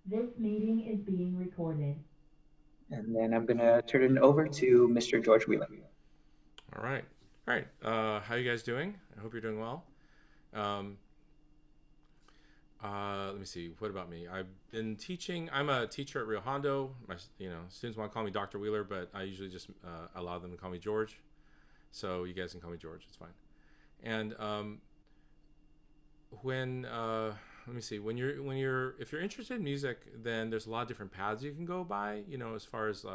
This meeting is being recorded. And then I'm going to turn it over to Mr. George Wheeler. All right. All right. How you guys doing? I hope you're doing well. Um, Let me see. What about me? I've been teaching. I'm a teacher at Rio Hondo. My, students want to call me Dr. Wheeler, but I usually just allow them to call me George. So you guys can call me George. It's fine. And when let me see. When you're if you're interested in music, then there's a lot of different paths you can go by. As far as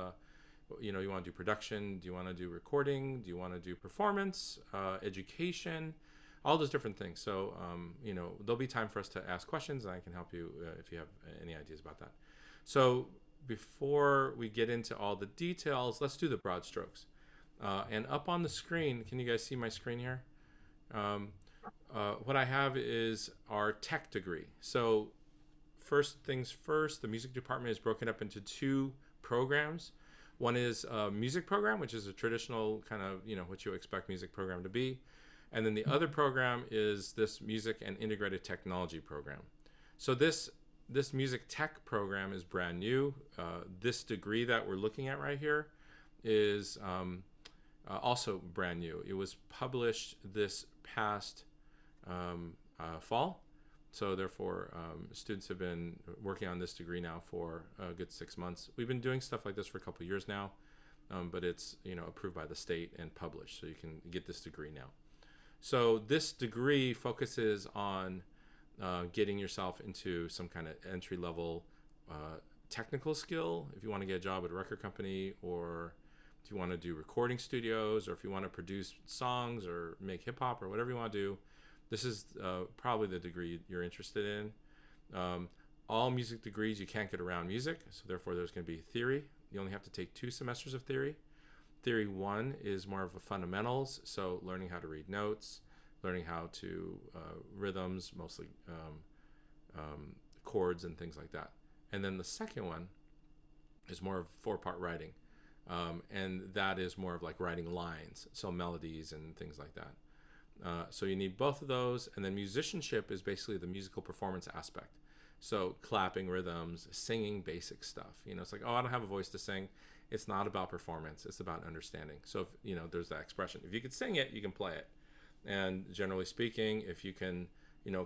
you want to do production, do you want to do recording, do you want to do performance, education, all those different things. So there'll be time for us to ask questions, and I can help you if you have any ideas about that. So before we get into all the details, let's do the broad strokes. And up on the screen, can you guys see my screen here? um, what I have is our tech degree. So first things first, the music department is broken up into two programs. One is a music program, which is a traditional kind of, what you expect music program to be. And then the other program is this music and integrated technology program. So this music tech program is brand new. This degree that we're looking at right here is also brand new. It was published this past fall. So therefore, students have been working on this degree now for a good 6 months. We've been doing stuff like this for a couple of years now, but it's approved by the state and published, so you can get this degree now. So this degree focuses on getting yourself into some kind of entry level technical skill. If you want to get a job at a record company, or if you want to do recording studios, or if you want to produce songs or make hip hop or whatever you want to do, this is probably the degree you're interested in. All music degrees, you can't get around music, so therefore there's going to be theory. You only have to take 2 semesters of theory. Theory 1 is more of a fundamentals, so learning how to read notes, learning how to rhythms, mostly chords and things like that. And then the second one is more of 4-part writing, and that is more of like writing lines, so melodies and things like that. So you need both of those, and then musicianship is basically the musical performance aspect. So clapping rhythms, singing basic stuff. It's like, oh, I don't have a voice to sing. It's not about performance. It's about understanding. So if, there's that expression. If you can sing it, you can play it. And generally speaking, if you can,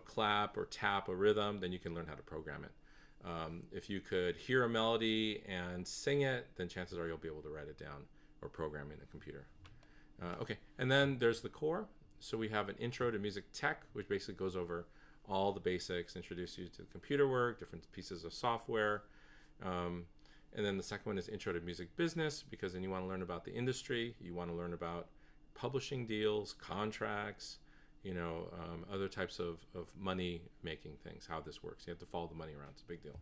clap or tap a rhythm, then you can learn how to program it. If you could hear a melody and sing it, then chances are you'll be able to write it down or program it in a computer. Okay, and then there's the core. So we have an intro to music tech, which basically goes over all the basics, introduce you to the computer work, different pieces of software. Um, and then the second one is intro to music business, because then you want to learn about the industry. You want to learn about publishing deals, contracts, other types of money making things, how this works. You have to follow the money around. It's a big deal.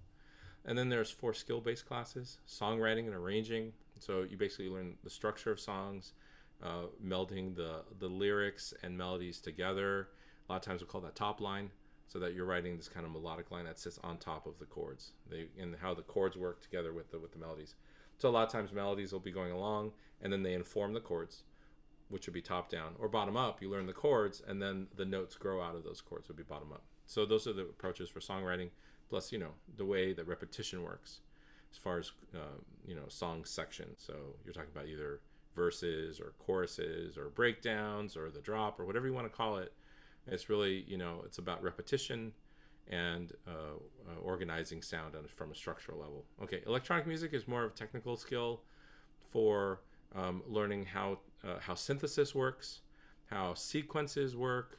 And then there's 4 skill-based classes: songwriting and arranging. So you basically learn the structure of songs, melding the lyrics and melodies together. A lot of times we call that top line, so that you're writing this kind of melodic line that sits on top of the chords, and how the chords work together with the melodies. So a lot of times melodies will be going along, and then they inform the chords, which would be top down, or bottom up. You learn the chords, and then the notes grow out of those chords, would be bottom up. So those are the approaches for songwriting, plus the way that repetition works as far as song section. So you're talking about either verses or choruses or breakdowns or the drop or whatever you want to call it. It's really it's about repetition and organizing sound from a structural level. Okay, electronic music is more of a technical skill for learning how synthesis works, how sequences work.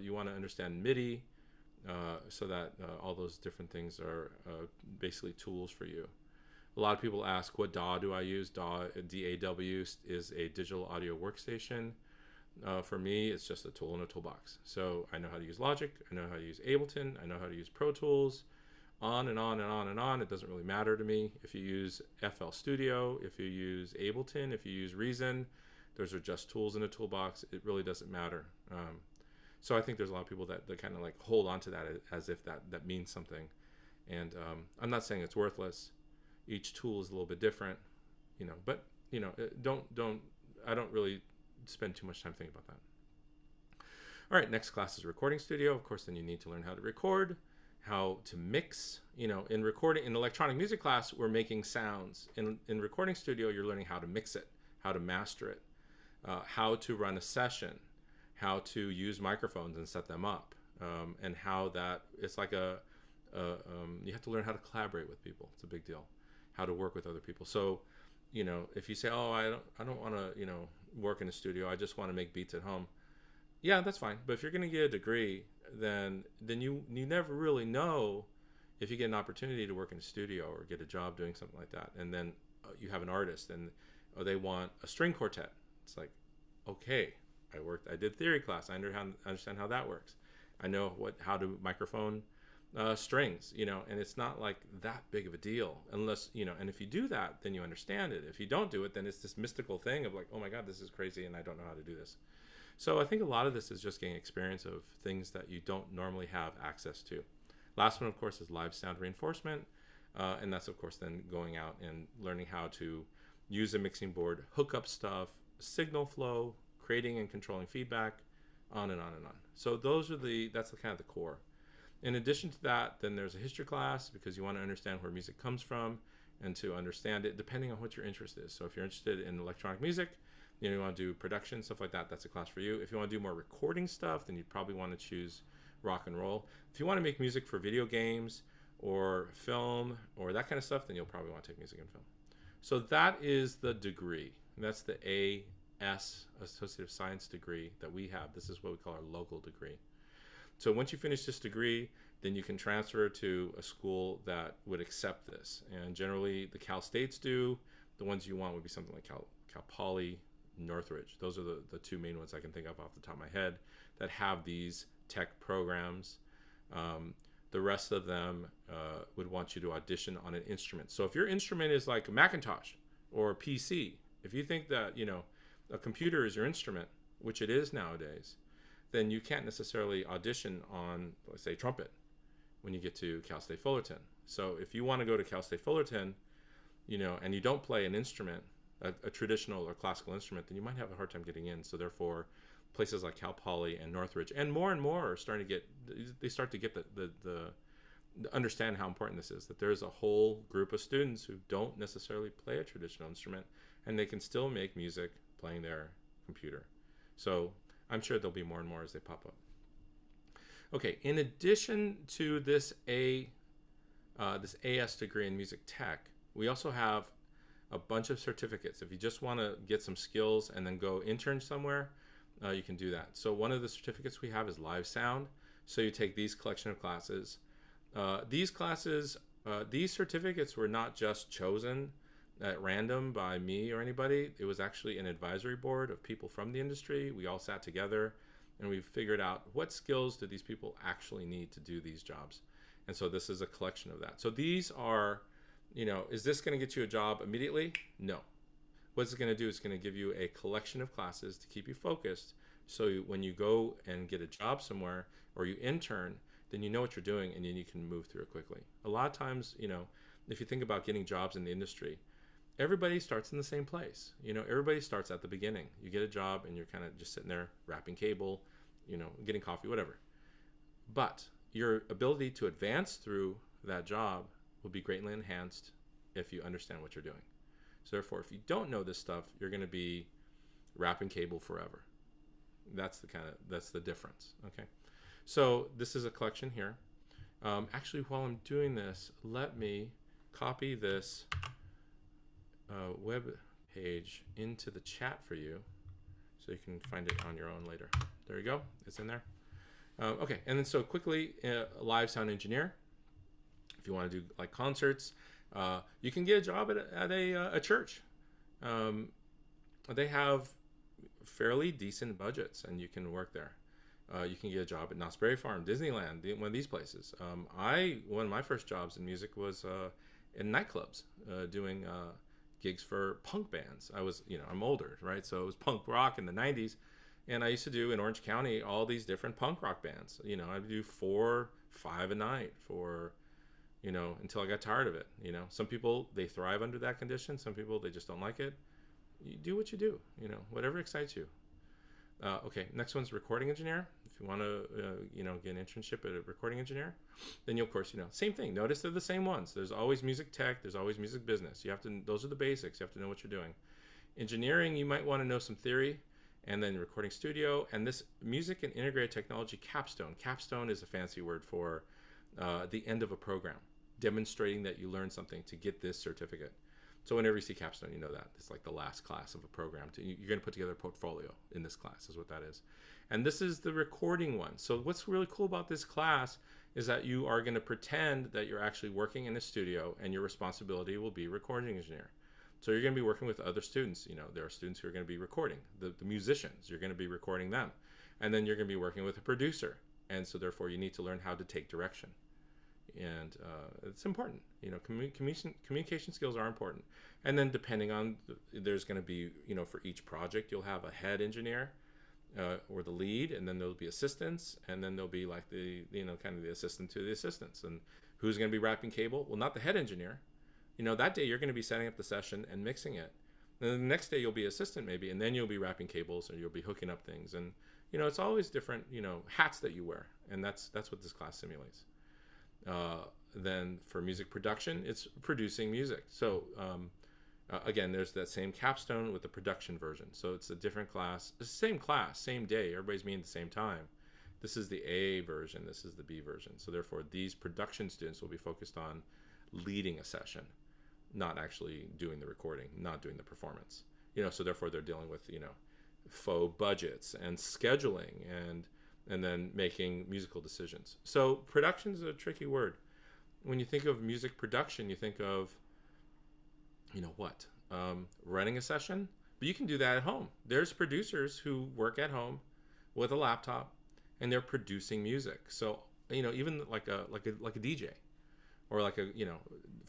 You want to understand MIDI, so that all those different things are basically tools for you. A lot of people ask, what DAW do I use? DAW is a digital audio workstation. For me, it's just a tool in a toolbox. So I know how to use Logic, I know how to use Ableton, I know how to use Pro Tools, on and on and on and on. It doesn't really matter to me if you use FL Studio, if you use Ableton, if you use Reason. Those are just tools in a toolbox. It really doesn't matter. So I think there's a lot of people that kind of like hold on to that as if that means something. And I'm not saying it's worthless. Each tool is a little bit different, but don't I don't really spend too much time thinking about that. All right, next class is recording studio. Of course, then you need to learn how to record, how to mix. In recording, in electronic music class, we're making sounds. In recording studio, you're learning how to mix it, how to master it, how to run a session, how to use microphones and set them up, and how that it's like you have to learn how to collaborate with people. It's a big deal. How to work with other people. So, if you say, "Oh, I don't want to, work in a studio. I just want to make beats at home." Yeah, that's fine. But if you're going to get a degree, then you never really know if you get an opportunity to work in a studio or get a job doing something like that. And then you have an artist, and they want a string quartet. It's like, okay, I did theory class. I understand how that works. I know how to microphone strings, and it's not like that big of a deal unless, and if you do that, then you understand it. If you don't do it, then it's this mystical thing of like, oh my God, this is crazy and I don't know how to do this. So I think a lot of this is just getting experience of things that you don't normally have access to. Last one, of course, is live sound reinforcement. And that's, of course, then going out and learning how to use a mixing board, hook up stuff, signal flow, creating and controlling feedback, on and on and on. So that's the kind of the core. In addition to that, then there's a history class because you want to understand where music comes from and to understand it depending on what your interest is. So if you're interested in electronic music, you want to do production, stuff like that, that's a class for you. If you want to do more recording stuff, then you'd probably want to choose rock and roll. If you want to make music for video games or film or that kind of stuff, then you'll probably want to take music and film. So that is the degree. That's the AS, Associative Science degree that we have. This is what we call our local degree. So once you finish this degree, then you can transfer to a school that would accept this. And generally, the Cal States do. The ones you want would be something like Cal Poly, Northridge. Those are the two main ones I can think of off the top of my head that have these tech programs. The rest of them would want you to audition on an instrument. So if your instrument is like a Macintosh or a PC, if you think that, a computer is your instrument, which it is nowadays, then you can't necessarily audition on, let's say, trumpet when you get to Cal State Fullerton. So if you want to go to Cal State Fullerton, and you don't play an instrument, a traditional or classical instrument, then you might have a hard time getting in. So therefore, places like Cal Poly and Northridge, and more are starting to get, they start to get the understand how important this is, that there's a whole group of students who don't necessarily play a traditional instrument, and they can still make music playing their computer. So I'm sure there'll be more and more as they pop up. Okay, in addition to this AS degree in music tech, we also have a bunch of certificates. If you just want to get some skills and then go intern somewhere, you can do that. So one of the certificates we have is live sound. So you take these collection of classes. These certificates were not just chosen at random by me or anybody. It was actually an advisory board of people from the industry. We all sat together and we figured out what skills do these people actually need to do these jobs. And so this is a collection of that. So these are, is this going to get you a job immediately? No. What it's going to do is going to give you a collection of classes to keep you focused. So when you go and get a job somewhere or you intern, then you know what you're doing and then you can move through it quickly. A lot of times, if you think about getting jobs in the industry, everybody starts in the same place. Everybody starts at the beginning. You get a job and you're kind of just sitting there wrapping cable, getting coffee, whatever. But your ability to advance through that job will be greatly enhanced if you understand what you're doing. So therefore, if you don't know this stuff, you're going to be wrapping cable forever. That's the difference. Okay. So this is a collection here. Actually, while I'm doing this, let me copy this web page into the chat for you so you can find it on your own later. There you go. It's in there. Okay. And then so quickly, live sound engineer. If you want to do like concerts, you can get a job at a church. They have fairly decent budgets and you can work there. You can get a job at Knott's Berry Farm, Disneyland, one of these places. One of my first jobs in music was in nightclubs, doing gigs for punk bands. I'm older, right? So it was punk rock in the 90s. And I used to do in Orange County all these different punk rock bands. I'd do 4, 5 a night for, until I got tired of it. Some people, they thrive under that condition. Some people, they just don't like it. You do what you do, whatever excites you. Okay, next one's recording engineer. If you want to, get an internship at a recording engineer, then you, of course, same thing. Notice they're the same ones. There's always music tech. There's always music business. You have to. Those are the basics. You have to know what you're doing. Engineering, you might want to know some theory, and then recording studio, and this music and integrated technology capstone. Capstone is a fancy word for the end of a program, demonstrating that you learned something to get this certificate. So whenever you see capstone, you know that it's like the last class of a program. You're going to put together a portfolio in this class, is what that is. And this is the recording one. So what's really cool about this class is that you are going to pretend that you're actually working in a studio, and your responsibility will be recording engineer. So you're going to be working with other students. There are students who are going to be recording, the musicians. You're going to be recording them. And then you're going to be working with a producer. And so therefore you need to learn how to take direction. And it's important. Communication skills are important. And then depending on, there's going to be, for each project, you'll have a head engineer or the lead, and then there'll be assistants, and then there'll be like the, kind of the assistant to the assistants. And who's going to be wrapping cable? Well, not the head engineer. That day you're going to be setting up the session and mixing it. And then the next day you'll be assistant maybe, and then you'll be wrapping cables, or you'll be hooking up things. And, it's always different, hats that you wear. And that's what this class simulates. Then for music production, it's producing music. So again, there's that same capstone with the production version. So it's a different class. It's the same class, same day. Everybody's meeting at the same time. This is the A version. This is the B version. So therefore, these production students will be focused on leading a session, not actually doing the recording, not doing the performance. So therefore, they're dealing with, faux budgets and scheduling and then making musical decisions. So production is a tricky word. When you think of music production, you think of, running a session, but you can do that at home. There's producers who work at home with a laptop, and they're producing music. So, even like a DJ, or like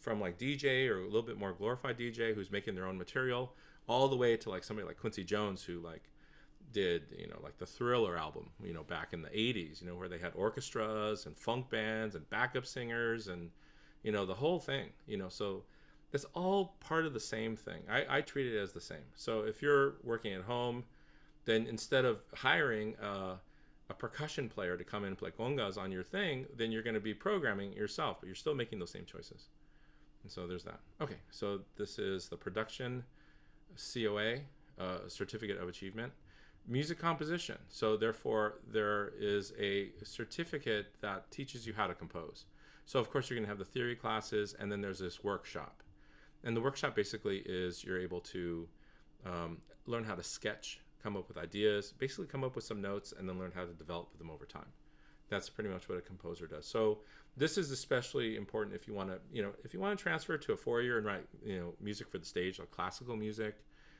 from like DJ, or a little bit more glorified DJ who's making their own material, all the way to like somebody like Quincy Jones, who like did, like the Thriller album, back in the 80s, where they had orchestras and funk bands and backup singers and, the whole thing, so it's all part of the same thing. I treat it as the same. So if you're working at home, then instead of hiring a percussion player to come in and play congas on your thing, then you're going to be programming it yourself, but you're still making those same choices. And so there's that. Okay, so this is the production COA, Certificate of Achievement. Music composition. So therefore, there is a certificate that teaches you how to compose. So of course, you're going to have the theory classes, and then there's this workshop. And the workshop basically is you're able to learn how to sketch, come up with ideas, basically come up with some notes, and then learn how to develop them over time. That's pretty much what a composer does. So this is especially important if you want to, transfer to a 4-year and write, music for the stage, like classical music.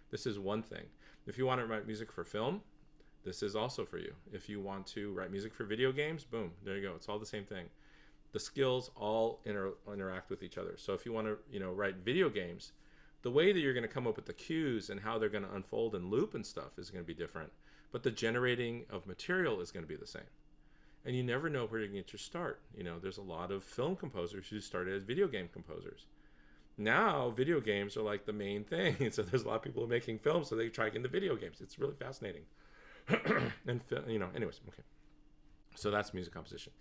This is one thing. If you want to write music for film, this is also for you. If you want to write music for video games, boom, there you go. It's all the same thing. The skills all interact with each other. So if you want to, write video games, the way that you're going to come up with the cues and how they're going to unfold and loop and stuff is going to be different. But the generating of material is going to be the same. And you never know where you're going to get your start. There's a lot of film composers who started as video game composers. Now video games are like the main thing. So there's a lot of people making films, so they try to get into video games. It's really fascinating. And anyways, okay. So that's music composition.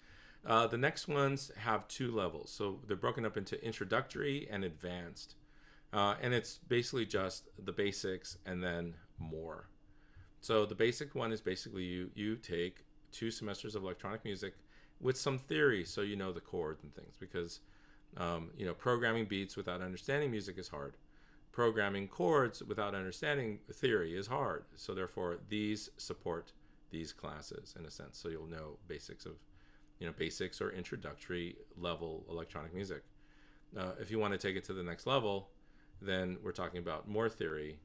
The next ones have 2 levels. So they're broken up into introductory and advanced. And it's basically just the basics and then more. So the basic one is basically you take 2 semesters of electronic music with some theory, so you know the chords and things, because programming beats without understanding music is hard. Programming chords without understanding theory is hard. So therefore, these support these classes in a sense. So you'll know basics of, basics or introductory level electronic music. If you want to take it to the next level, then we're talking about more theory,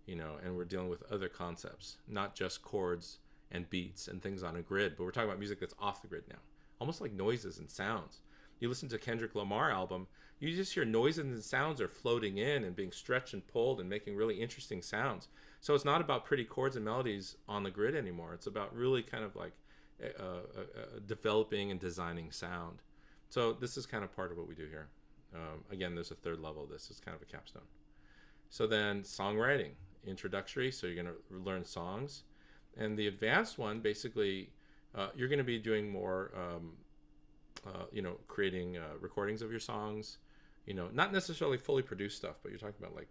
and we're dealing with other concepts, not just chords and beats and things on a grid, but we're talking about music that's off the grid now, almost like noises and sounds. You listen to Kendrick Lamar album, you just hear noises and sounds are floating in and being stretched and pulled and making really interesting sounds. So it's not about pretty chords and melodies on the grid anymore. It's about really kind of like developing and designing sound. So this is kind of part of what we do here. Again, there's a 3rd level of this. It's kind of a capstone. So then songwriting, introductory. So you're going to learn songs. And the advanced one, basically, you're going to be doing more, creating recordings of your songs. Not necessarily fully produced stuff, but you're talking about like,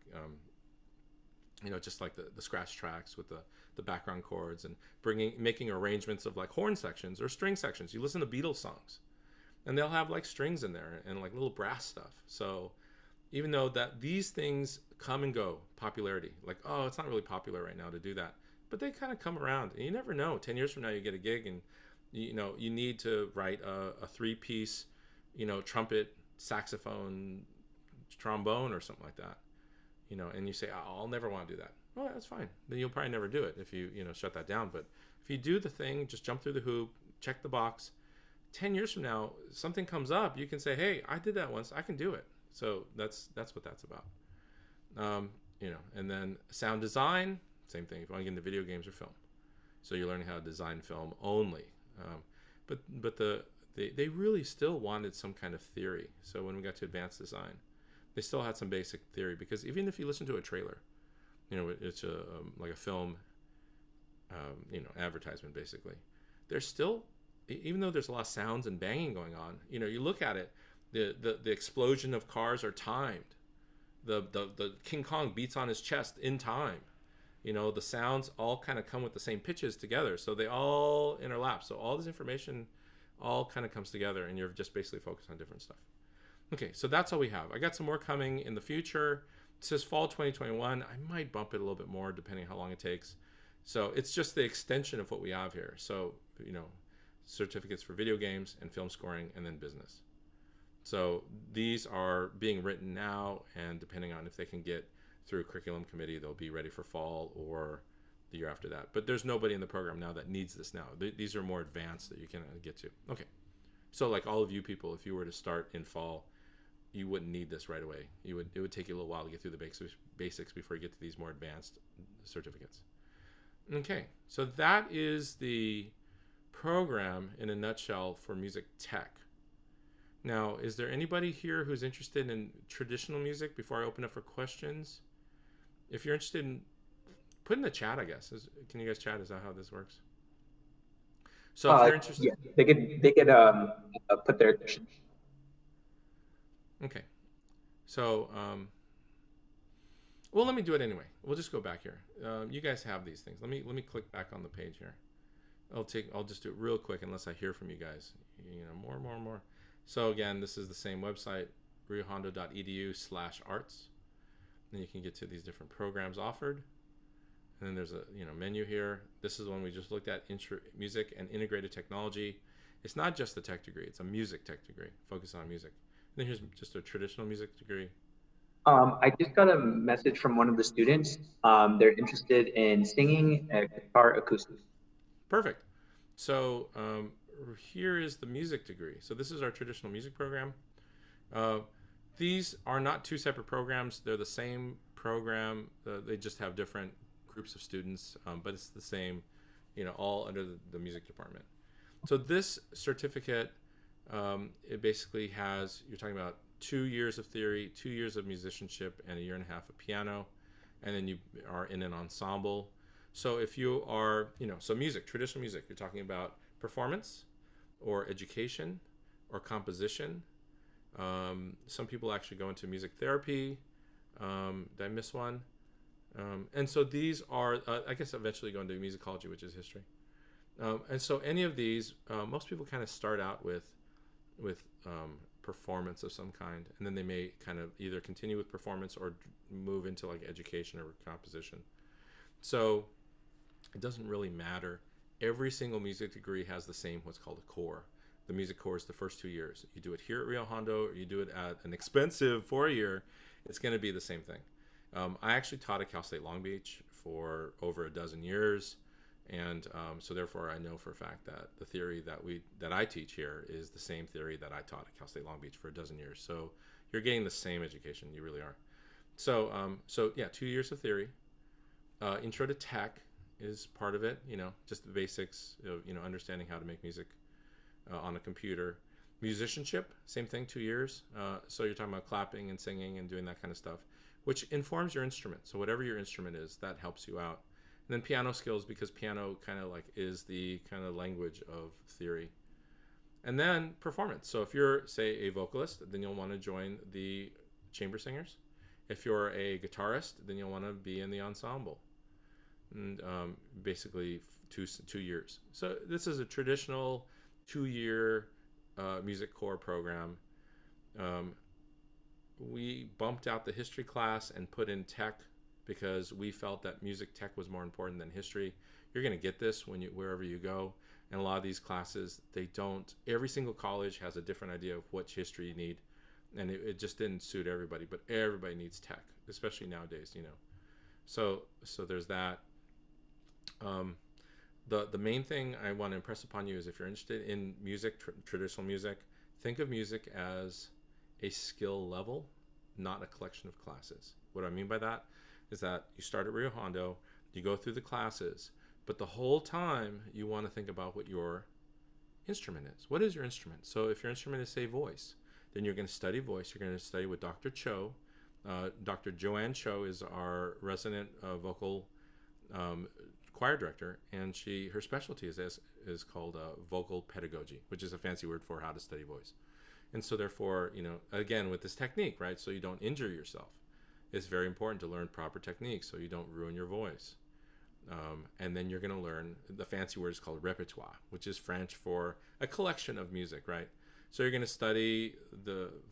just like the scratch tracks with the background chords, and making arrangements of like horn sections or string sections. You listen to Beatles songs, and they'll have like strings in there and like little brass stuff. So even though that these things come and go, popularity, like, oh, it's not really popular right now to do that, but they kind of come around, and you never know. 10 years from now, you get a gig, and you need to write a three-piece, trumpet, saxophone, trombone, or something like that. And you say, oh, I'll never want to do that. Well, that's fine. Then you'll probably never do it if you shut that down. But if you do the thing, just jump through the hoop, check the box. 10 years from now, something comes up, you can say, hey, I did that once, I can do it. So that's what that's about. And then sound design, same thing. If you want to get into video games or film, so you're learning how to design film only. But they really still wanted some kind of theory. So when we got to advanced design, they still had some basic theory, because even if you listen to a trailer, it's like a film, advertisement basically. There's still, even though there's a lot of sounds and banging going on, you look at it, the explosion of cars are timed. The King Kong beats on his chest in time. The sounds all kind of come with the same pitches together, so they all interlap. So all this information all kind of comes together, and you're just basically focused on different stuff. Okay, so that's all we have. I got some more coming in the future. It says fall 2021. I might bump it a little bit more depending how long it takes. So it's just the extension of what we have here. So, certificates for video games and film scoring, and then business. So these are being written now, and depending on if they can get through curriculum committee, they'll be ready for fall or the year after that. But there's nobody in the program now that needs this now. These are more advanced that you can get to. Okay. So like all of you people, if you were to start in fall, you wouldn't need this right away. It would take you a little while to get through the basics before you get to these more advanced certificates. Okay, so that is the program in a nutshell for music tech. Now, is there anybody here who's interested in traditional music before I open up for questions? If you're interested in, put in the chat, I guess. Can you guys chat? Is that how this works? So if you're interested, yeah, they could put their. Okay. So, well, let me do it anyway. We'll just go back here. You guys have these things. Let me click back on the page here. I'll just do it real quick unless I hear from you guys. More. So again, this is the same website, riohondo.edu/arts. Then you can get to these different programs offered. And then there's a menu here. This is the one we just looked at, music and integrated technology. It's not just the tech degree, it's a music tech degree, focus on music. And then here's just a traditional music degree. I just got a message from one of the students. They're interested in singing guitar acoustic. Perfect. So here is the music degree. So this is our traditional music program. These are not two separate programs. They're the same program. They just have different groups of students, but it's the same, all under the music department. So this certificate, it basically has, you're talking about 2 years of theory, 2 years of musicianship, and 1.5 years of piano, and then you are in an ensemble. So if you are, so music, traditional music, you're talking about performance or education or composition. Some people actually go into music therapy. Did I miss one? And so these are, I guess, eventually go into musicology, which is history. And so any of these, most people kind of start out with performance of some kind, and then they may kind of either continue with performance or move into like education or composition. So it doesn't really matter. Every single music degree has the same, what's called a core. The music core is the first 2 years. You do it here at Rio Hondo, or you do it at an expensive 4-year, it's going to be the same thing. I actually taught at Cal State Long Beach for over a dozen years, and so therefore I know for a fact that the theory that I teach here is the same theory that I taught at Cal State Long Beach for a dozen years. So you're getting the same education, you really are. So yeah, 2 years of theory. Intro to tech is part of it, just the basics of, understanding how to make music on a computer. Musicianship, same thing, 2 years. So you're talking about clapping and singing and doing that kind of stuff, which informs your instrument. So whatever your instrument is, that helps you out. And then piano skills, because piano kind of like is the kind of language of theory. And then performance. So if you're, say, a vocalist, then you'll want to join the chamber singers. If you're a guitarist, then you'll want to be in the ensemble. And basically 2 years. So this is a traditional 2-year music core program. We bumped out the history class and put in tech because we felt that music tech was more important than history. You're going to get this wherever you go. And a lot of these classes, they don't. Every single college has a different idea of which history you need, and it just didn't suit everybody. But everybody needs tech, especially nowadays. So there's that. The main thing I want to impress upon you is, if you're interested in music, traditional music, think of music as a skill level, not a collection of classes. What I mean by that is that you start at Rio Hondo, you go through the classes, but the whole time you want to think about what your instrument is. What is your instrument? So if your instrument is, say, voice, then you're going to study voice. You're going to study with Dr. Cho. Dr. Joanne Cho is our resident vocal choir director, and her specialty is called vocal pedagogy, which is a fancy word for how to study voice. And so therefore, again, with this technique, right, so you don't injure yourself, it's very important to learn proper techniques so you don't ruin your voice. And then you're going to learn, the fancy word is called repertoire, which is French for a collection of music, right? So you're going to study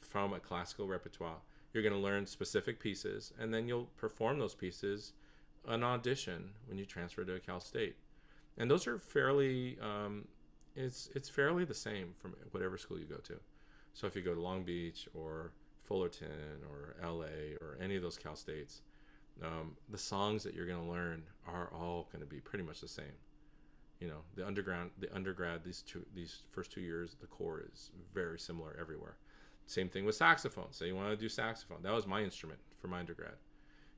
from a classical repertoire. You're going to learn specific pieces, and then you'll perform those pieces an audition when you transfer to Cal State. And those are fairly, it's fairly the same from whatever school you go to. So if you go to Long Beach or Fullerton or LA or any of those Cal States, the songs that you're going to learn are all going to be pretty much the same. The undergrad, these first 2 years, the core is very similar everywhere. Same thing with saxophone. So you want to do saxophone. That was my instrument for my undergrad.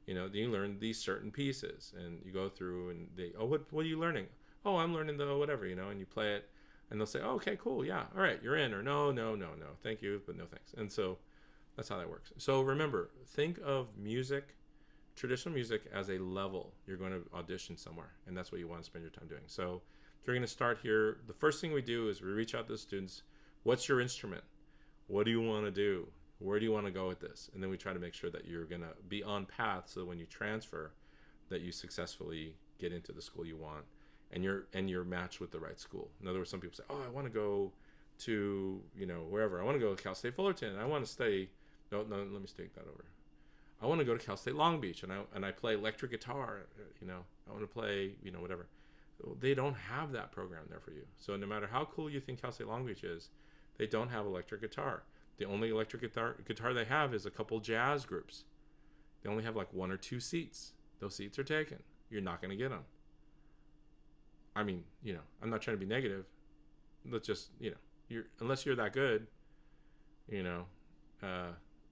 You learn these certain pieces, and you go through, and what are you learning? Oh, I'm learning the whatever, and you play it, and they'll say, oh, okay, cool, yeah, all right, you're in, or no, thank you, but no thanks. And so that's how that works. So remember, think of music, traditional music, as a level. You're going to audition somewhere, and that's what you want to spend your time doing. So if you're going to start here, the first thing we do is we reach out to the students. What's your instrument? What do you want to do? Where do you want to go with this? And then we try to make sure that you're going to be on path, so when you transfer, that you successfully get into the school you want, and you're matched with the right school. In other words, some people say, oh, I want to go to, wherever. I want to go to Cal State Fullerton. I want to stay. No, let me take that over. I want to go to Cal State Long Beach, and I play electric guitar. I want to play, whatever. They don't have that program there for you. So no matter how cool you think Cal State Long Beach is, they don't have electric guitar. The only electric guitar they have is a couple jazz groups. They only have like 1 or 2 seats. Those seats are taken. You're not going to get them. I mean, I'm not trying to be negative. Let's just, unless you're that good,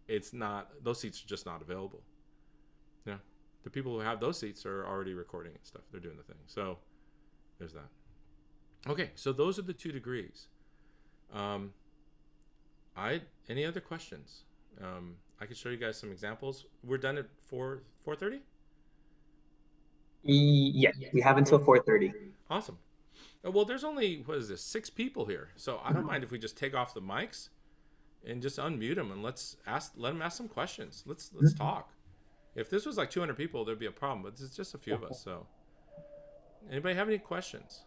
it's not, those seats are just not available. Yeah. The people who have those seats are already recording and stuff. They're doing the thing. So there's that. Okay. So those are the 2 degrees. Any other questions? I could show you guys some examples. We're done at 4:30. Yes, we have until 4:30. Awesome. Well, there's only 6 people here, so I don't mind if we just take off the mics and just unmute them, and let them ask some questions. Let's talk. If this was like 200 people, there'd be a problem, but it's just a few of us. So, anybody have any questions?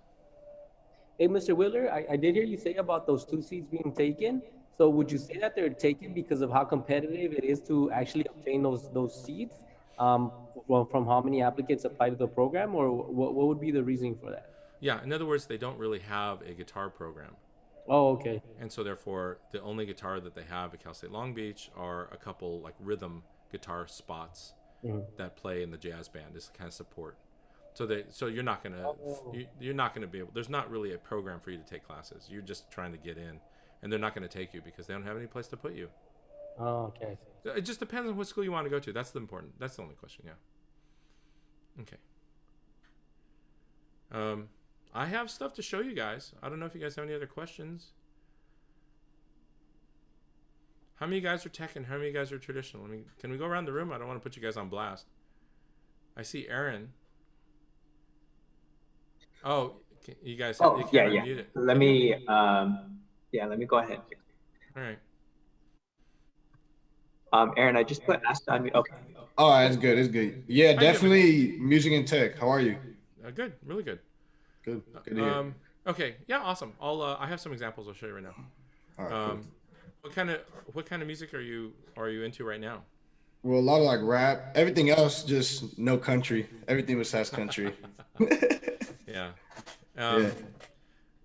Hey, Mr. Wheeler, I did hear you say about those 2 seats being taken. So would you say that they're taken because of how competitive it is to actually obtain those seats, from how many applicants apply to the program, or what would be the reasoning for that? Yeah, in other words, they don't really have a guitar program. Oh, okay. And so therefore, the only guitar that they have at Cal State Long Beach are a couple like rhythm guitar spots that play in the jazz band as kind of support. So you're not gonna be able. There's not really a program for you to take classes. You're just trying to get in, and they're not going to take you because they don't have any place to put you. Oh, okay. It just depends on what school you want to go to. That's the only question. Yeah. Okay. I have stuff to show you guys. I don't know if you guys have any other questions. How many of you guys are tech and how many of you guys are traditional? Can we go around the room? I don't want to put you guys on blast. I see Aaron. Oh, you guys, you Oh, yeah, can't yeah. unmute it. Let Can you? me, yeah, let me go ahead and fix it. All right. Aaron, I just put asked on me. Okay, All right, cool. it's good. It's good. Yeah, How you doing, man? definitely music and tech. How are you? Good, really good. Good. Good to hear. Um, okay, yeah, awesome. I have some examples I'll show you right now. All right, cool. Um, what kind of music are you into right now? Well, a lot of like rap. Everything else, just no country. Everything besides country. Yeah. Yeah. Um,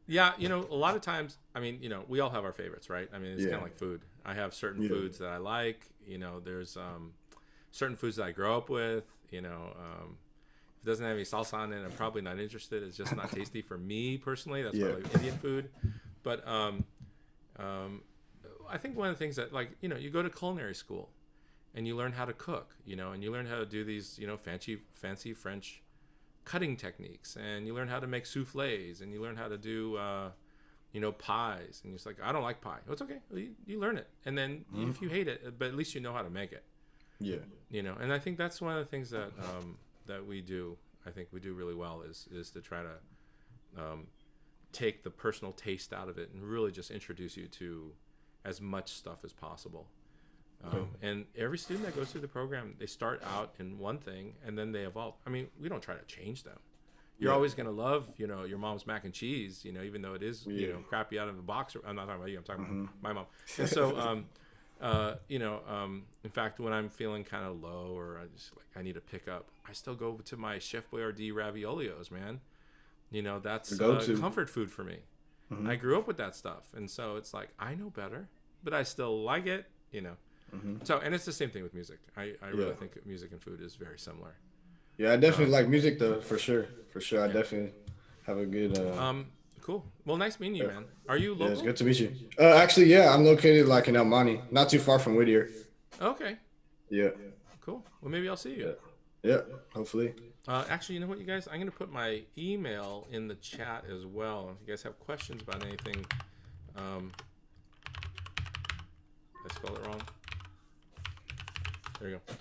yeah, a lot of times, I mean, we all have our favorites, right? I mean, it's kind Yeah. of like food. I have certain Yeah. foods that I like. There's certain foods that I grow up with. If it doesn't have any salsa on it, I'm probably not interested. It's just not tasty for me personally. That's why I Yeah. like Indian food. But um, I think one of the things that, like, you go to culinary school and you learn how to cook, and you learn how to do these, fancy French cutting techniques, and you learn how to make souffles, and you learn how to do pies, and you're just like, I don't like pie. Oh, it's okay. You learn it, and then if you hate it, but at least you know how to make it. Yeah. And I think that's one of the things that that we do. I think we do really well is to try to take the personal taste out of it and really just introduce you to as much stuff as possible. And every student that goes through the program, they start out in one thing and then they evolve. I mean, we don't try to change them. You're Yeah. always going to love, your mom's mac and cheese, even though it is, Yeah. crappy out of the box. I'm not talking about you. I'm talking about my mom. And so, in fact, when I'm feeling kind of low or I need to pick up, I still go to my Chef Boyardee raviolios, man. That's Go-to. comfort food for me. I grew up with that stuff. And so it's like, I know better, but I still like it. So, and it's the same thing with music. I really Yeah. think music and food is very similar. Yeah, I definitely like music though, for sure. For sure. I definitely have a good Cool. Well, nice meeting you, man. Are you yeah, it's local? good to meet you. Actually, yeah, I'm located like in El Monte, not too far from Whittier. Okay. Yeah. Cool. Well, maybe I'll see you. Yeah. Hopefully. Actually, you know what, you guys? I'm going to put my email in the chat as well. If you guys have questions about anything, I spelled it wrong. There you go.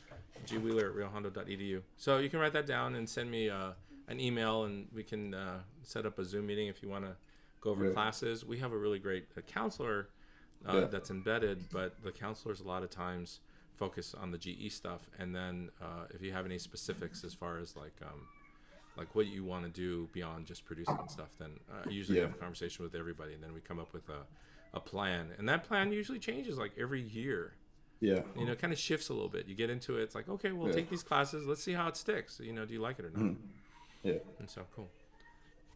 gwheeler@riohondo.edu. So you can write that down and send me an email, and we can set up a Zoom meeting if you want to go over classes. We have a really great counselor that's embedded, but the counselors a lot of times focus on the GE stuff, and then if you have any specifics as far as like what you want to do beyond just producing and stuff, then I usually have a conversation with everybody, and then we come up with a plan, and that plan usually changes like every year. Yeah. It kind of shifts a little bit. You get into it, it's like, okay, we'll take these classes, let's see how it sticks. Do you like it or not? Yeah. And so cool.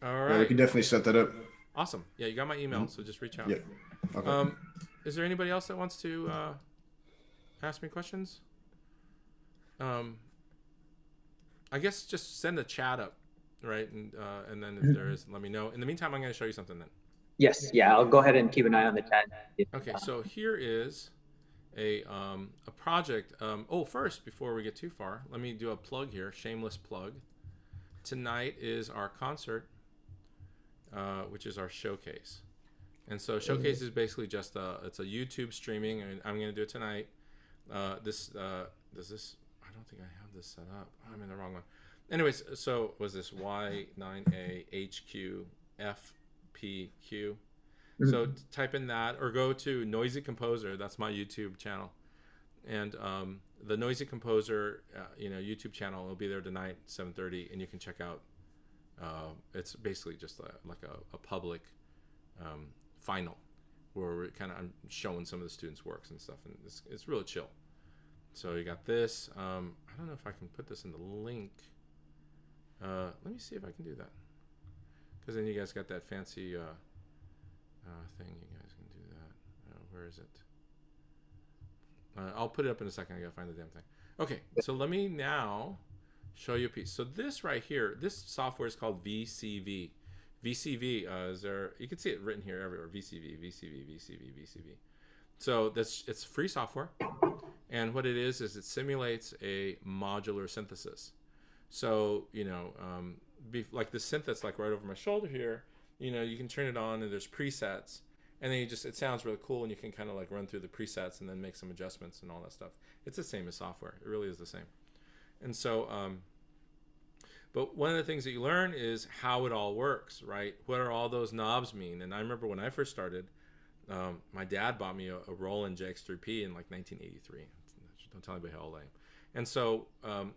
All Yeah, we right. can definitely set that up. Awesome. Yeah, you got my email, so just reach out. Yeah. Okay. Is there anybody else that wants to ask me questions? I guess just send a chat up, right? And then if there is, let me know. In the meantime, I'm going to show you something then. Yes, yeah, I'll go ahead and keep an eye on the chat. Okay, so here is a project. First, before we get too far, let me do a plug here, shameless plug. Tonight is our concert, which is our showcase. And so showcase is basically just it's a YouTube streaming, and I'm going to do it tonight. Does this? I don't think I have this set up. I'm in the wrong one. Anyways, so was this Y9AHQFPQ? So type in that, or go to Noisy Composer. That's my YouTube channel, and the Noisy Composer, YouTube channel will be there tonight, 7:30, and you can check out. It's basically just like a public final, where we're kind of showing some of the students' works and stuff, and it's really chill. So you got this. I don't know if I can put this in the link. Let me see if I can do that, because then you guys got that fancy thing. You guys can do that. Where is it? I'll put it up in a second. I gotta find the damn thing. Okay, so let me now show you a piece. So this right here, this software is called VCV. VCV is there. You can see it written here everywhere. VCV, VCV, VCV, VCV. So it's free software, and what it is it simulates a modular synthesis. So like the synth that's like right over my shoulder here. You can turn it on, and there's presets, and then it sounds really cool, and you can kind of like run through the presets and then make some adjustments and all that stuff. It's the same as software. It really is the same. And so But one of the things that you learn is how it all works, right? What are all those knobs mean? And I remember when I first started, my dad bought me a Roland JX3P in like 1983. Don't tell anybody how old I am. And so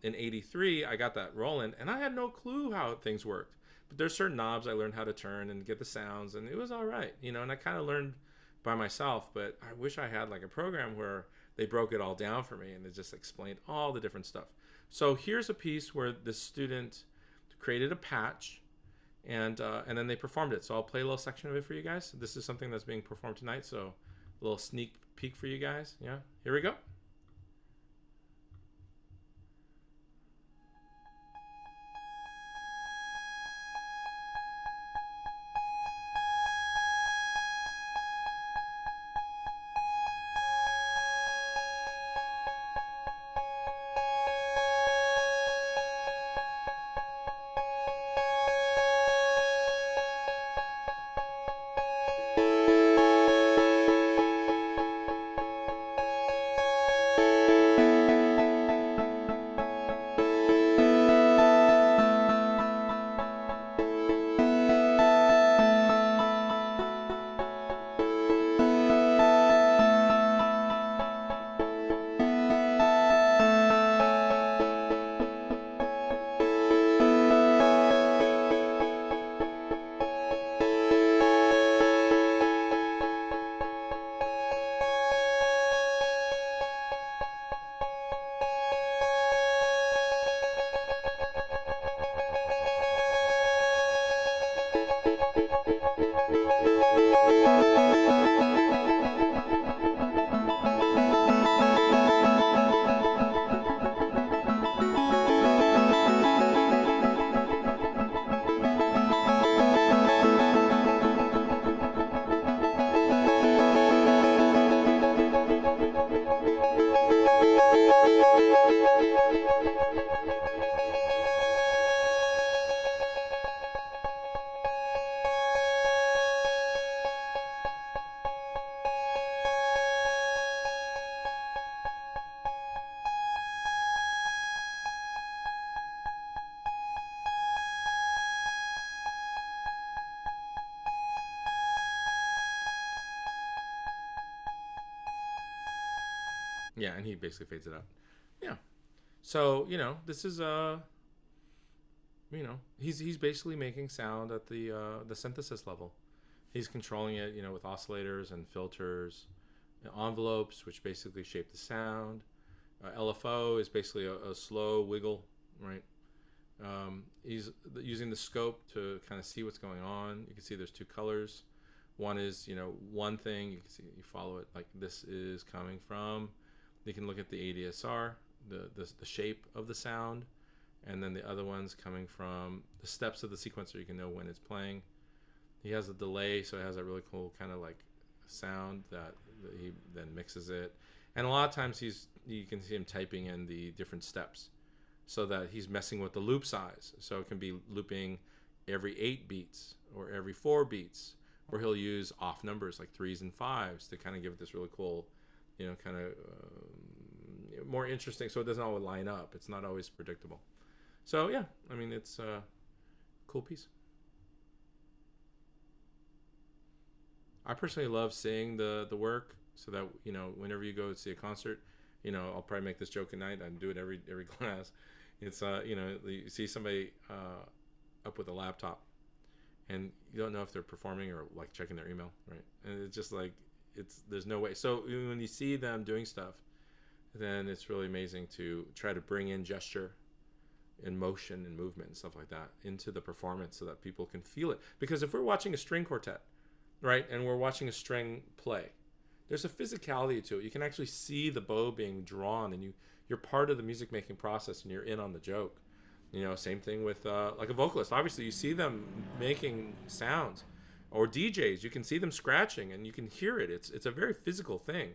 in 83, I got that Roland, and I had no clue how things worked. But there's certain knobs I learned how to turn and get the sounds, and it was all right, you know, and I kind of learned by myself. But I wish I had like a program where they broke it all down for me and they just explained all the different stuff. So here's a piece where the student created a patch, and then they performed it. So I'll play a little section of it for you guys. This is something that's being performed tonight, so a little sneak peek for you guys. Yeah, here we go. Yeah, and he basically fades it out. Yeah. So, you know, this is you know, he's basically making sound at the synthesis level. He's controlling it, you know, with oscillators and filters, envelopes, which basically shape the sound. LFO is basically a slow wiggle, right? He's using the scope to kind of see what's going on. You can see there's two colors. One is, you know, one thing. You can see, you follow it like this is coming from. You can look at the ADSR, the shape of the sound, and then the other one's coming from the steps of the sequencer. You can know when it's playing. He has a delay, so it has that really cool kind of like sound that he then mixes it. And a lot of times you can see him typing in the different steps, so that he's messing with the loop size. So it can be looping every 8 beats or every 4 beats, or he'll use off numbers like 3s and 5s to kind of give it this really cool, you know, kind of more interesting, so it doesn't always line up. It's not always predictable. So yeah, I mean, it's a cool piece. I personally love seeing the work, so that, you know, whenever you go see a concert, you know, I'll probably make this joke at night. I do it every class. It's you know, you see somebody up with a laptop, and you don't know if they're performing or like checking their email, right? And it's just like, there's no way. So when you see them doing stuff, then it's really amazing to try to bring in gesture and motion and movement and stuff like that into the performance, so that people can feel it. Because if we're watching a string quartet, right, and we're watching a string play, there's a physicality to it. You can actually see the bow being drawn, and you're part of the music making process, and you're in on the joke. You know, same thing with like a vocalist. Obviously, you see them making sounds, or DJs. You can see them scratching, and you can hear it. It's a very physical thing.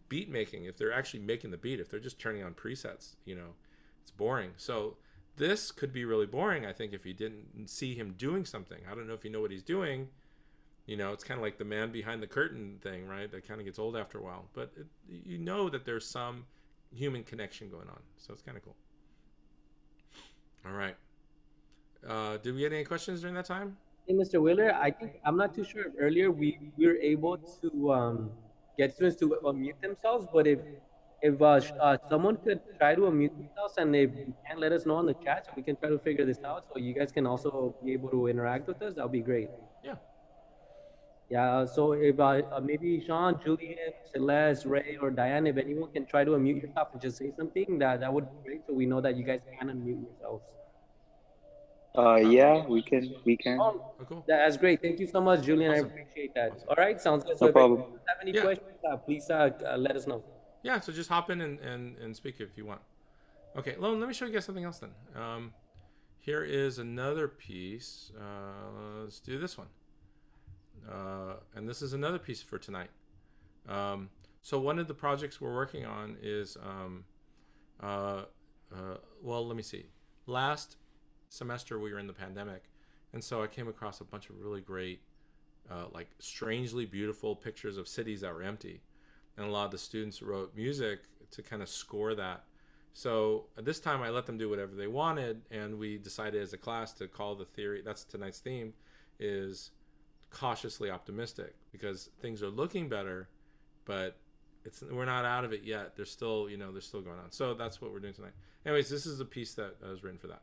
Beat making, if they're actually making the beat, if they're just turning on presets, you know, it's boring. So this could be really boring, I think, if you didn't see him doing something. I don't know if you know what he's doing. You know, it's kind of like the man behind the curtain thing, right? That kind of gets old after a while. But you know that there's some human connection going on. So it's kind of cool. All right. Did we get any questions during that time? Hey, Mr. Wheeler, I think I'm not too sure if earlier we were able to get students to unmute themselves, but if someone could try to unmute themselves and if you can let us know on the chat so we can try to figure this out so you guys can also be able to interact with us, that would be great. Yeah. Yeah, so if maybe Sean, Julian, Celeste, Ray, or Diane, if anyone can try to unmute yourself and just say something, that would be great so we know that you guys can unmute yourselves. Yeah, we can. Oh, Oh, cool. that's great. Thank you so much, Julian. Awesome. I appreciate that. Awesome. All right, sounds good. So No if anyone problem. have any Yeah. questions, please let us know. Yeah, so just hop in and speak if you want. Okay, let me show you guys something else then. Here is another piece. Let's do this one. And this is another piece for tonight. So one of the projects we're working on is, well, let me see. Last semester we were in the pandemic, and so I came across a bunch of really great, like strangely beautiful pictures of cities that were empty. And a lot of the students wrote music to kind of score that. So this time I let them do whatever they wanted, and we decided as a class to call the theory, that's tonight's theme, is cautiously optimistic, because things are looking better, but we're not out of it yet. There's still, they're still going on. So that's what we're doing tonight. Anyways, this is a piece that was written for that.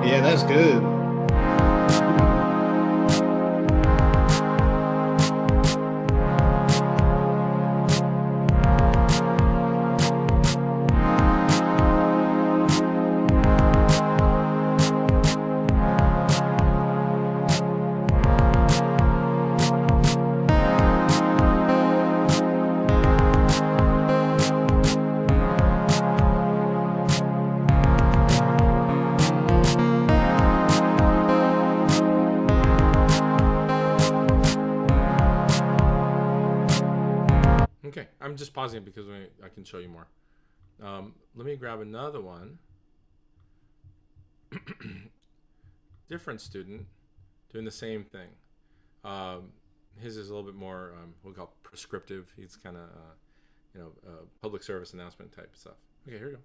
Yeah, that's good. Okay, I'm just pausing it because I can show you more. Let me grab another one. Different student doing the same thing. His is a little bit more, we'll call it prescriptive. He's kind of, public service announcement type stuff. Okay, here we go.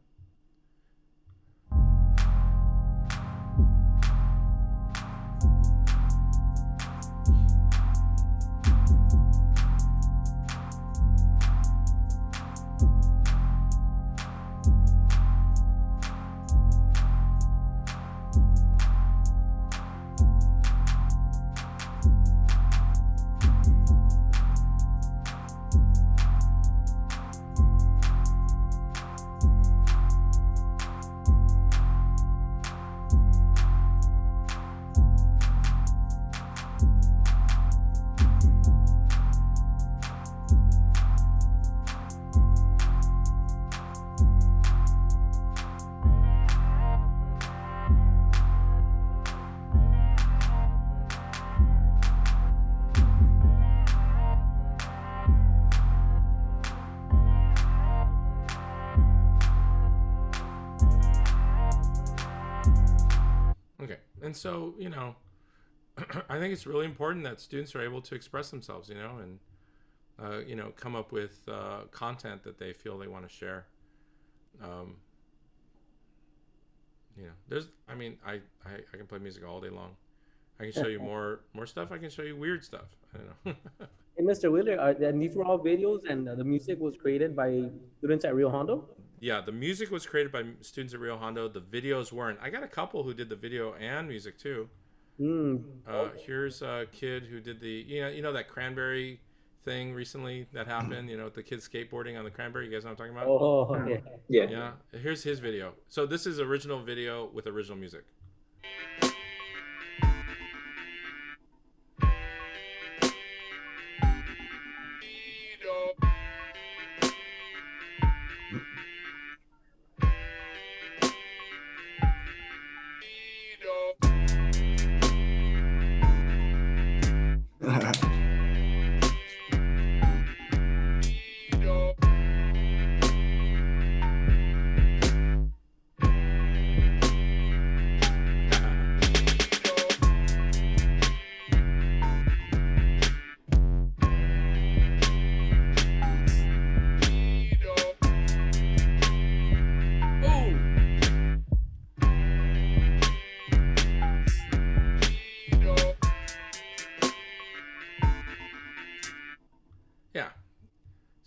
Okay, and so, I think it's really important that students are able to express themselves, and, come up with content that they feel they want to share. I can play music all day long. I can show you more stuff. I can show you weird stuff. I don't know. Hey, Mr. Wheeler, and these were all videos, and the music was created by students at Rio Hondo? Yeah, the music was created by students at Rio Hondo. The videos weren't. I got a couple who did the video and music too. Here's a kid who did the, that cranberry thing recently that happened, the kids skateboarding on the cranberry. You guys know what I'm talking about? Oh, yeah. Yeah. Here's his video. So this is original video with original music.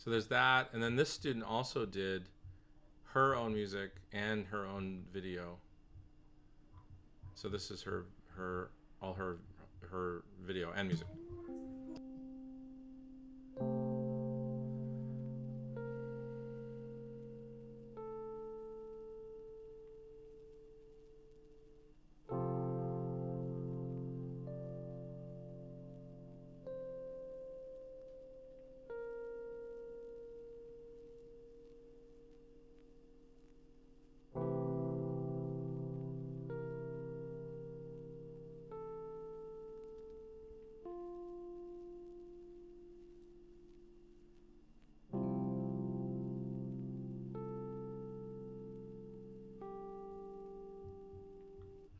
So there's that, and then this student also did her own music and her own video. So this is her video and music.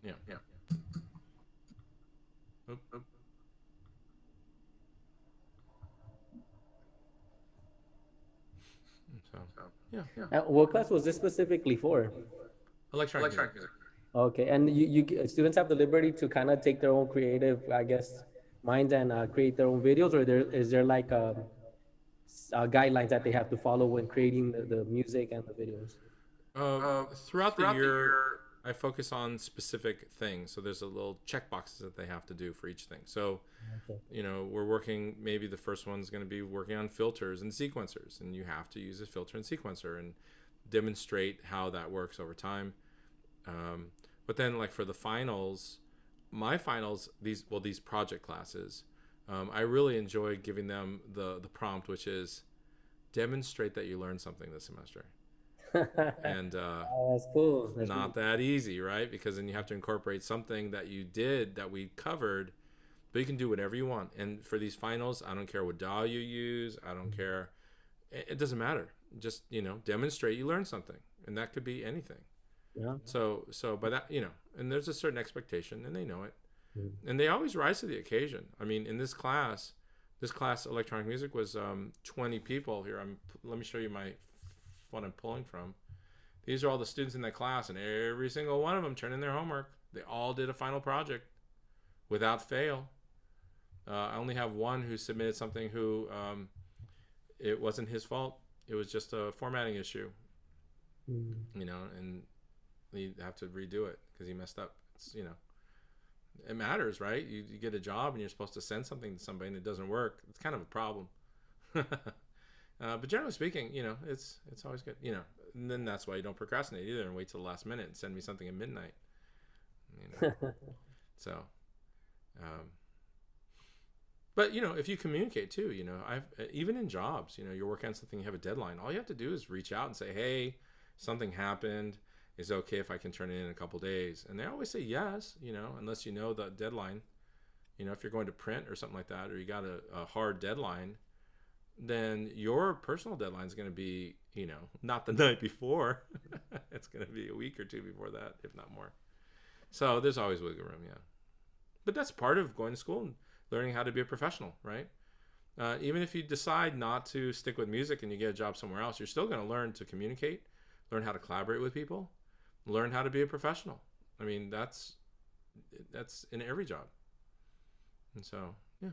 Yeah. Oop. So yeah. What class was this specifically for? Electronic music. Okay, and students have the liberty to kind of take their own creative, I guess, minds and create their own videos, or is there like guidelines that they have to follow when creating the music and the videos? Throughout the year, I focus on specific things. So there's a little check boxes that they have to do for each thing. So, you know, we're working, maybe the first one's going to be working on filters and sequencers, and you have to use a filter and sequencer and demonstrate how that works over time. But then, like for the finals, my finals, these project classes, I really enjoy giving them the prompt, which is demonstrate that you learned something this semester. And Oh, that's cool. That's not that easy, right? Because then you have to incorporate something that you did that we covered, but you can do whatever you want. And for these finals, I don't care what DAW you use. I don't care. It doesn't matter. Just, you know, demonstrate you learned something, and that could be anything. Yeah. So by that, you know, and there's a certain expectation, and they know it, and they always rise to the occasion. I mean, in this class, electronic music was 20 people here. Let me show you what I'm pulling from. These are all the students in that class, and every single one of them turned in their homework. They all did a final project without fail. I only have one who submitted something who it wasn't his fault. It was just a formatting issue, you know, and you have to redo it because he messed up. It's, you know, it matters, right? You get a job and you're supposed to send something to somebody and it doesn't work. It's kind of a problem. But generally speaking, you know, it's always good, you know, and then that's why you don't procrastinate either and wait till the last minute and send me something at midnight. You know? So, but you know, if you communicate too, you know, even in jobs, you know, you're working on something, you have a deadline. All you have to do is reach out and say, hey, something happened. Is it okay if I can turn it in a couple days? And they always say yes, you know, unless you know the deadline. You know, if you're going to print or something like that, or you got a hard deadline, then your personal deadline is going to be, you know, not the night before. It's going to be a week or two before that, if not more. So there's always wiggle room, yeah. But that's part of going to school and learning how to be a professional, right? Even if you decide not to stick with music and you get a job somewhere else, you're still going to learn to communicate, learn how to collaborate with people, learn how to be a professional. I mean, that's in every job. And so, yeah.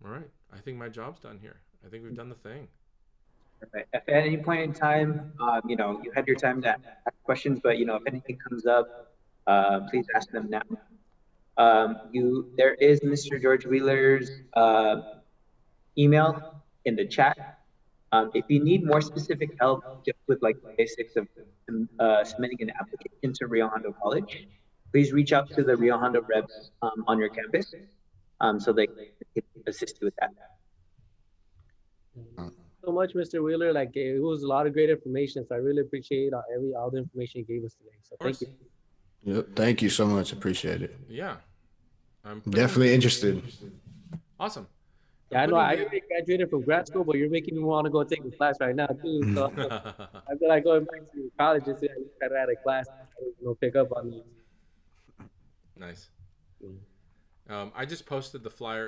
All right. I think my job's done here. I think we've done the thing. Right. If at any point in time, you know, you had your time to ask questions, but you know, if anything comes up, please ask them now. There is Mr. George Wheeler's email in the chat. If you need more specific help just with like the basics of submitting an application to Rio Hondo College, please reach out to the Rio Hondo reps on your campus so they can assist you with that. So much, Mr. Wheeler. Like, it was a lot of great information. So I really appreciate all the information you gave us today. So thank you. Yep. Thank you so much. Appreciate it. Yeah. I'm Definitely interested. Awesome. Yeah, I know. I already graduated from grad school, but you're making me want to go take a class right now too. So I feel like going back to college just to kind of had a class, you know, pick up on these. Nice. I just posted the flyer